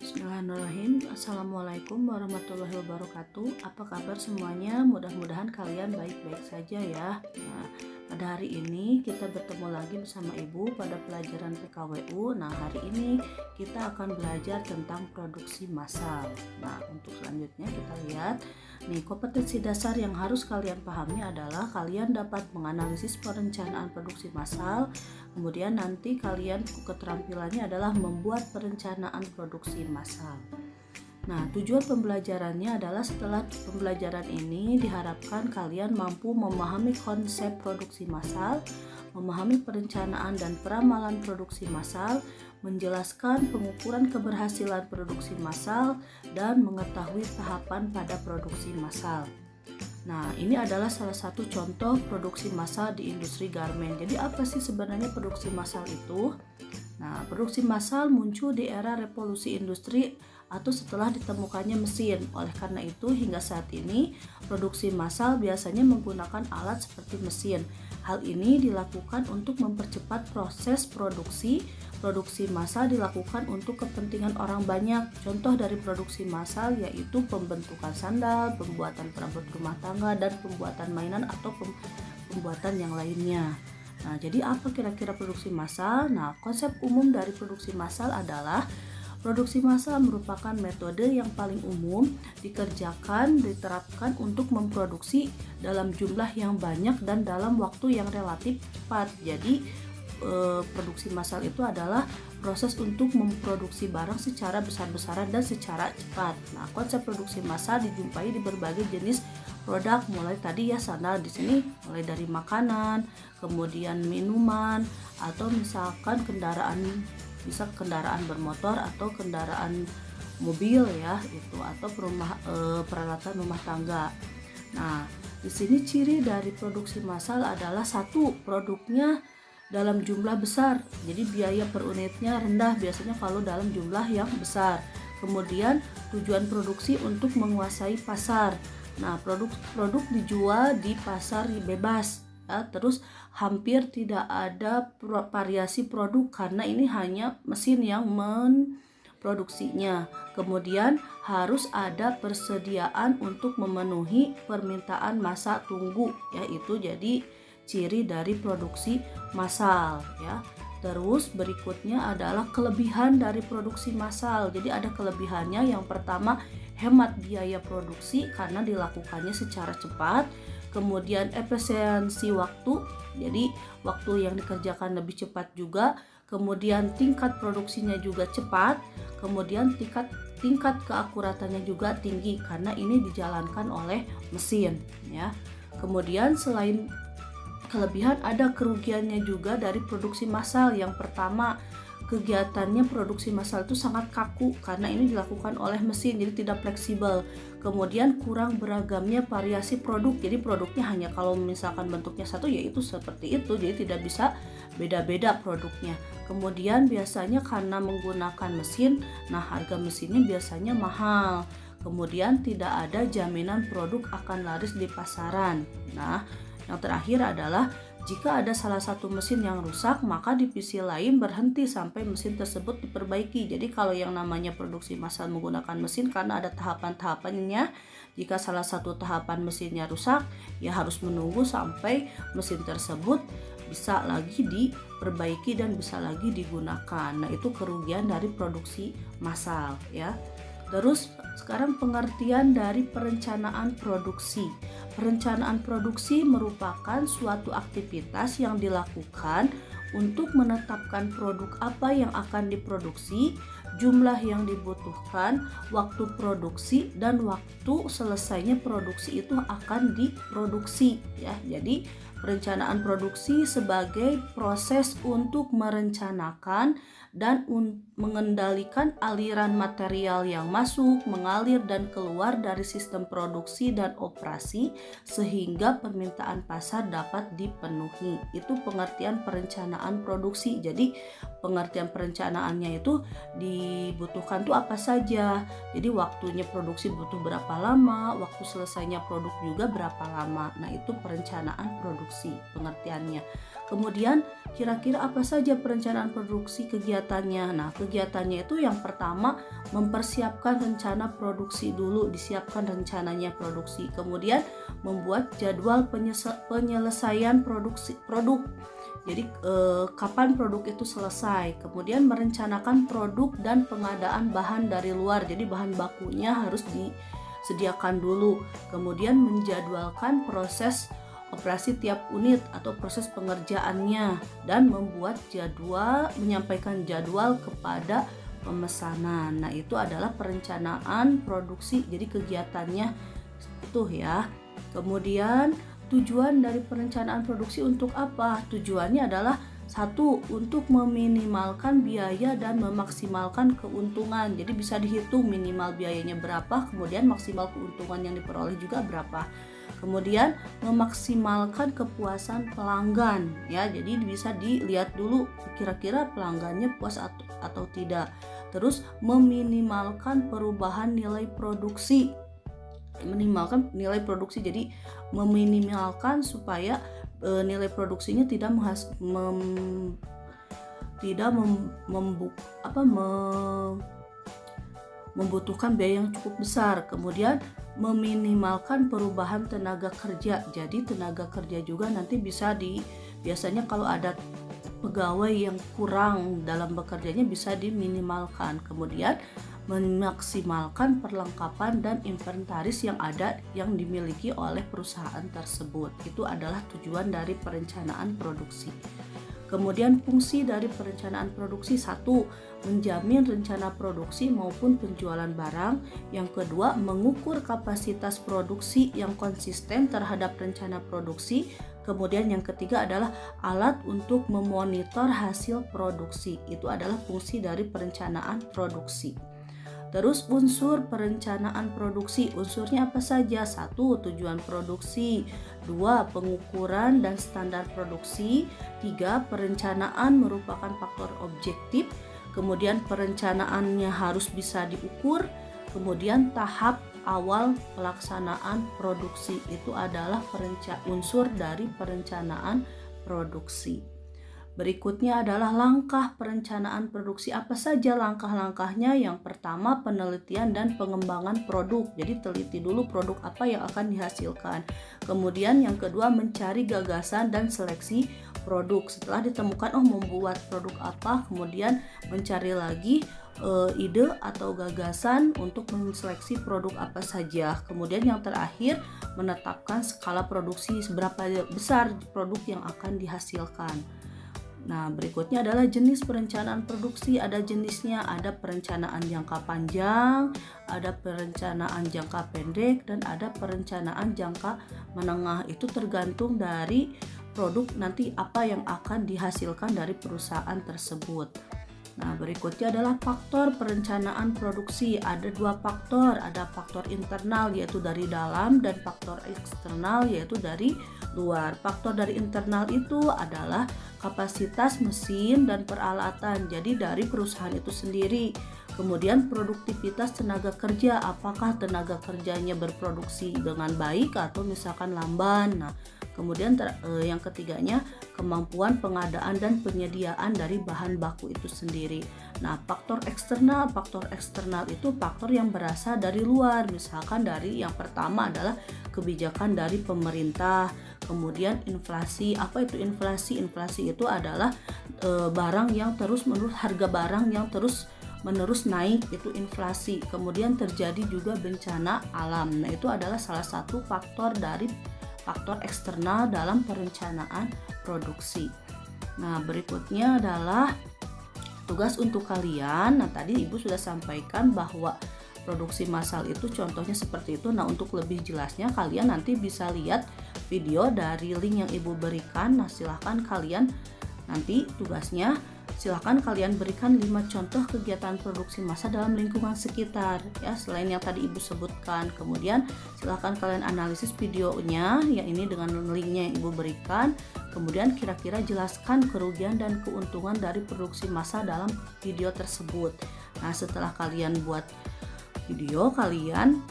Bismillahirrahmanirrahim. Assalamualaikum warahmatullahi wabarakatuh. Apa kabar semuanya? Mudah-mudahan kalian baik-baik saja ya. Nah, pada hari ini kita bertemu lagi bersama Ibu pada pelajaran PKWU. Nah, hari ini kita akan belajar tentang produksi massal. Nah, untuk selanjutnya kita lihat nih, kompetensi dasar yang harus kalian pahami adalah kalian dapat menganalisis perencanaan produksi massal. Kemudian nanti kalian keterampilannya adalah membuat perencanaan produksi massal. Nah, tujuan pembelajarannya adalah setelah pembelajaran ini diharapkan kalian mampu memahami konsep produksi massal, memahami perencanaan dan peramalan produksi massal, menjelaskan pengukuran keberhasilan produksi massal, dan mengetahui tahapan pada produksi massal. Nah, ini adalah salah satu contoh produksi massal di industri garmen. Jadi apa sih sebenarnya produksi massal itu? Nah, produksi massal muncul di era revolusi industri atau setelah ditemukannya mesin. Oleh karena itu, hingga saat ini produksi massal biasanya menggunakan alat seperti mesin. Hal ini dilakukan untuk mempercepat proses produksi. Produksi massal dilakukan untuk kepentingan orang banyak. Contoh dari produksi massal yaitu pembentukan sandal, pembuatan perabot rumah tangga, dan pembuatan mainan atau pembuatan yang lainnya. Nah, jadi apa kira-kira produksi massal? Nah, konsep umum dari produksi massal adalah produksi massal merupakan metode yang paling umum diterapkan untuk memproduksi dalam jumlah yang banyak dan dalam waktu yang relatif cepat. Jadi produksi massal itu adalah proses untuk memproduksi barang secara besar-besaran dan secara cepat. Nah, konsep produksi massal dijumpai di berbagai jenis produk, mulai tadi ya sandal di sini mulai dari makanan, kemudian minuman, atau misalkan bisa kendaraan bermotor atau kendaraan mobil ya itu, atau peralatan rumah tangga. Nah, di sini ciri dari produksi massal adalah satu, produknya dalam jumlah besar, jadi biaya per unitnya rendah biasanya kalau dalam jumlah yang besar. Kemudian tujuan produksi untuk menguasai pasar. Nah, produk dijual di pasar bebas ya. Terus hampir tidak ada variasi produk karena ini hanya mesin yang memproduksinya. Kemudian harus ada persediaan untuk memenuhi permintaan masa tunggu, yaitu jadi ciri dari produksi massal ya. Terus berikutnya adalah kelebihan dari produksi massal. Jadi ada kelebihannya. Yang pertama, hemat biaya produksi karena dilakukannya secara cepat. Kemudian efisiensi waktu. Jadi waktu yang dikerjakan lebih cepat juga. Kemudian tingkat produksinya juga cepat. Kemudian tingkat keakuratannya juga tinggi karena ini dijalankan oleh mesin ya. Kemudian selain kelebihan ada kerugiannya juga dari produksi massal. Yang pertama, kegiatannya produksi massal itu sangat kaku karena ini dilakukan oleh mesin, jadi tidak fleksibel. Kemudian kurang beragamnya variasi produk, jadi produknya hanya kalau misalkan bentuknya satu yaitu seperti itu, jadi tidak bisa beda-beda produknya. Kemudian biasanya karena menggunakan mesin, nah harga mesinnya biasanya mahal. Kemudian tidak ada jaminan produk akan laris di pasaran. Nah, yang terakhir adalah jika ada salah satu mesin yang rusak, maka divisi lain berhenti sampai mesin tersebut diperbaiki. Jadi kalau yang namanya produksi massal menggunakan mesin karena ada tahapan-tahapannya. Jika salah satu tahapan mesinnya rusak, ya harus menunggu sampai mesin tersebut bisa lagi diperbaiki dan bisa lagi digunakan. Nah, itu kerugian dari produksi massal ya. Terus sekarang pengertian dari perencanaan produksi. Perencanaan produksi merupakan suatu aktivitas yang dilakukan untuk menetapkan produk apa yang akan diproduksi, jumlah yang dibutuhkan, waktu produksi, dan waktu selesainya produksi itu akan diproduksi ya. Jadi perencanaan produksi sebagai proses untuk merencanakan dan mengendalikan aliran material yang masuk, mengalir dan keluar dari sistem produksi dan operasi sehingga permintaan pasar dapat dipenuhi. Itu pengertian perencanaan produksi. Jadi pengertian perencanaannya itu dibutuhkan tuh apa saja. Jadi waktunya produksi butuh berapa lama, waktu selesainya produk juga berapa lama. Nah, itu perencanaan produksi pengertiannya. Kemudian kira-kira apa saja perencanaan produksi kegiatannya? Nah, kegiatannya itu yang pertama mempersiapkan rencana produksi dulu, disiapkan rencananya produksi. Kemudian membuat jadwal penyelesaian produk. Jadi kapan produk itu selesai. Kemudian merencanakan produk dan pengadaan bahan dari luar. Jadi bahan bakunya harus disediakan dulu. Kemudian menjadwalkan proses operasi tiap unit atau proses pengerjaannya dan membuat jadwal, menyampaikan jadwal kepada pemesanan. Nah, itu adalah perencanaan produksi. Jadi kegiatannya itu ya. Kemudian tujuan dari perencanaan produksi untuk apa? Tujuannya adalah satu, untuk meminimalkan biaya dan memaksimalkan keuntungan. Jadi bisa dihitung minimal biayanya berapa, kemudian maksimal keuntungan yang diperoleh juga berapa. Kemudian memaksimalkan kepuasan pelanggan ya. Jadi bisa dilihat dulu kira-kira pelanggannya puas atau tidak. Terus meminimalkan perubahan nilai produksi. Minimalkan nilai produksi, jadi meminimalkan supaya nilai produksinya tidak membutuhkan biaya yang cukup besar. Kemudian meminimalkan perubahan tenaga kerja. Jadi tenaga kerja juga nanti biasanya kalau ada pegawai yang kurang dalam bekerjanya bisa diminimalkan. Kemudian memaksimalkan perlengkapan dan inventaris yang ada yang dimiliki oleh perusahaan tersebut. Itu adalah tujuan dari perencanaan produksi. Kemudian fungsi dari perencanaan produksi, satu, menjamin rencana produksi maupun penjualan barang. Yang kedua, mengukur kapasitas produksi yang konsisten terhadap rencana produksi. Kemudian yang ketiga adalah alat untuk memonitor hasil produksi. Itu adalah fungsi dari perencanaan produksi. Terus unsur perencanaan produksi, unsurnya apa saja? Satu, tujuan produksi. Dua, pengukuran dan standar produksi. Tiga, perencanaan merupakan faktor objektif. Kemudian perencanaannya harus bisa diukur. Kemudian tahap awal pelaksanaan produksi, itu adalah unsur dari perencanaan produksi. Berikutnya adalah langkah perencanaan produksi. Apa saja langkah-langkahnya? Yang pertama, penelitian dan pengembangan produk. Jadi teliti dulu produk apa yang akan dihasilkan. Kemudian yang kedua, mencari gagasan dan seleksi produk. Setelah ditemukan membuat produk apa, kemudian mencari lagi ide atau gagasan untuk menseleksi produk apa saja. Kemudian yang terakhir, menetapkan skala produksi, seberapa besar produk yang akan dihasilkan. Nah, berikutnya adalah jenis perencanaan produksi. Ada jenisnya, ada perencanaan jangka panjang, ada perencanaan jangka pendek, dan ada perencanaan jangka menengah. Itu tergantung dari produk nanti apa yang akan dihasilkan dari perusahaan tersebut. Nah, berikutnya adalah faktor perencanaan produksi. Ada dua faktor, ada faktor internal yaitu dari dalam dan faktor eksternal yaitu dari luar. Faktor dari internal itu adalah kapasitas mesin dan peralatan, jadi dari perusahaan itu sendiri. Kemudian produktivitas tenaga kerja, apakah tenaga kerjanya berproduksi dengan baik atau misalkan lamban. Nah, kemudian yang ketiganya, kemampuan pengadaan dan penyediaan dari bahan baku itu sendiri. Nah, faktor eksternal itu faktor yang berasal dari luar. Misalkan dari yang pertama adalah kebijakan dari pemerintah. Kemudian inflasi. Apa itu inflasi? Inflasi itu adalah barang yang terus-menerus, harga barang yang terus-menerus naik, itu inflasi. Kemudian terjadi juga bencana alam. Nah, itu adalah salah satu faktor dari faktor eksternal dalam perencanaan produksi. Nah, berikutnya adalah tugas untuk kalian. Nah, tadi Ibu sudah sampaikan bahwa produksi massal itu contohnya seperti itu. Nah, untuk lebih jelasnya kalian nanti bisa lihat video dari link yang Ibu berikan. Nah, silahkan kalian nanti tugasnya, silahkan kalian berikan 5 contoh kegiatan produksi massal dalam lingkungan sekitar ya, selain yang tadi Ibu sebutkan. Kemudian silahkan kalian analisis videonya yang ini dengan linknya yang Ibu berikan. Kemudian kira-kira jelaskan kerugian dan keuntungan dari produksi massal dalam video tersebut. Nah, setelah kalian buat video, kalian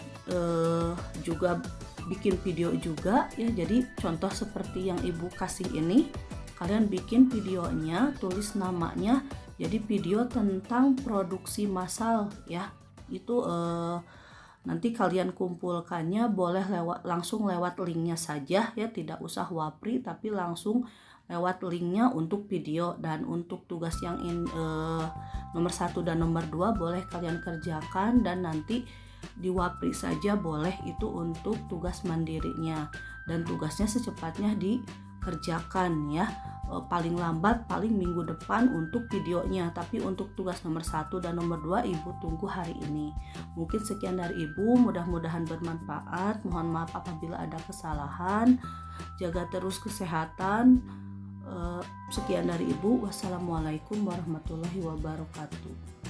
juga bikin video juga ya. Jadi contoh seperti yang Ibu kasih ini, kalian bikin videonya, tulis namanya jadi video tentang produksi massal ya. Itu nanti kalian kumpulkannya boleh langsung lewat linknya saja ya, tidak usah wapri tapi langsung lewat linknya untuk video. Dan untuk tugas yang nomor 1 dan nomor 2 boleh kalian kerjakan, dan nanti di wapri saja boleh, itu untuk tugas mandirinya, dan tugasnya secepatnya dikerjakan ya. Paling lambat paling minggu depan untuk videonya, tapi untuk tugas nomor 1 dan nomor 2 ibu tunggu hari ini. Mungkin sekian dari ibu, mudah-mudahan bermanfaat. Mohon maaf apabila ada kesalahan, jaga terus kesehatan. Sekian dari ibu, wassalamualaikum warahmatullahi wabarakatuh.